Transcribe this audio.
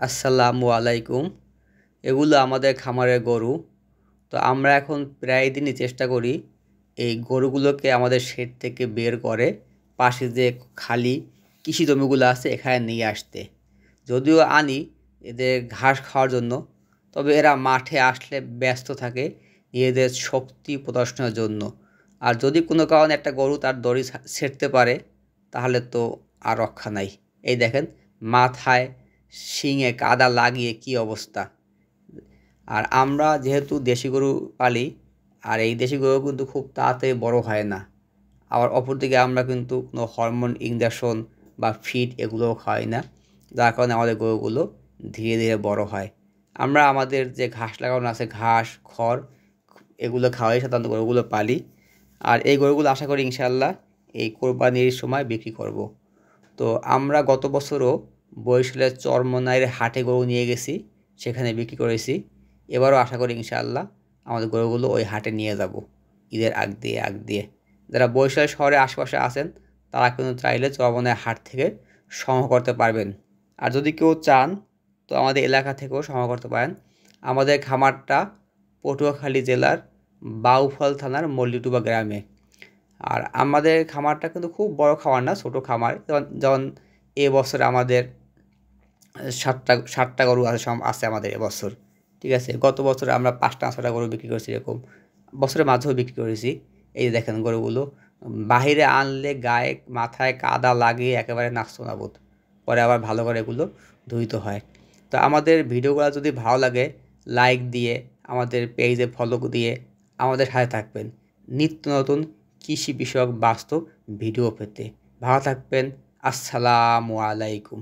আসসালামু আলাইকুম। এগুলো আমাদের খামারের গরু। তো আমরা এখন প্রায় দিনই চেষ্টা করি এই গরুগুলোকে আমাদের শেড থেকে বের করে পাশে যে খালি কৃষি জমিগুলো আছে এখানে নিয়ে আসতে। যদিও আনি এদের ঘাস খাওয়ার জন্য, তবে এরা মাঠে আসলে ব্যস্ত থাকে নিজেদের শক্তি প্রদর্শনের জন্য। আর যদি কোনো কারণে একটা গরু তার দড়ি ছেড়তে পারে তাহলে তো আর রক্ষা নাই। এই দেখেন, মাথায় শিঙে কাদা লাগিয়ে কি অবস্থা। আর আমরা যেহেতু দেশি গরু পালি, আর এই দেশি গরু কিন্তু খুব তাড়াতাড়ি বড় হয় না। আবার অপরদিকে আমরা কিন্তু কোনো হরমোন ইঞ্জেকশন বা ফিড এগুলোও খাওয়াই না, যার কারণে আমাদের গরুগুলো ধীরে ধীরে বড় হয়। আমরা আমাদের যে ঘাস লাগানো আছে, ঘাস খড় এগুলো খাওয়াই সাধারণত গরুগুলো পালি। আর এই গরুগুলো আশা করি ইনশাল্লাহ এই কোরবানির সময় বিক্রি করব। তো আমরা গত বছরও বরিশালের চরমনাইয়ের হাটে গরু নিয়ে গেছি, সেখানে বিক্রি করেছি। এবারও আশা করি ইনশাআল্লাহ আমাদের গরুগুলো ওই হাটে নিয়ে যাব ঈদের আগ দিয়ে। যারা বরিশাল শহরের আশেপাশে আছেন তারা কিন্তু চাইলে চরমনাইয়ের হাট থেকে সংগ্রহ করতে পারবেন। আর যদি কেউ চান তো আমাদের এলাকা থেকেও সংগ্রহ করতে পারেন। আমাদের খামারটা পটুয়াখালী জেলার বাউফল থানার মল্লিটুবা গ্রামে। আর আমাদের খামারটা কিন্তু খুব বড় খামার না, ছোট খামার। যেমন এবছর আমাদের ষাটটা গরু আছে আমাদের এবছর। ঠিক আছে, গত বছর আমরা 5টা 6টা গরু বিক্রি করেছি, এরকম বছরের মাঝেও বিক্রি করেছি। এই যে দেখেন গরুগুলো বাহিরে আনলে গায়ে মাথায় কাদা লাগিয়ে একেবারে নাস্তানাবুদ, পরে আবার ভালো করে এগুলো ধুইতে হয়। তো আমাদের ভিডিওগুলো যদি ভালো লাগে লাইক দিয়ে, আমাদের পেজে ফলো দিয়ে আমাদের সাথে থাকবেন নিত্য নতুন কৃষি বিষয়ক বাস্তব ভিডিও পেতে। ভালো থাকবেন। আসসালামু আলাইকুম।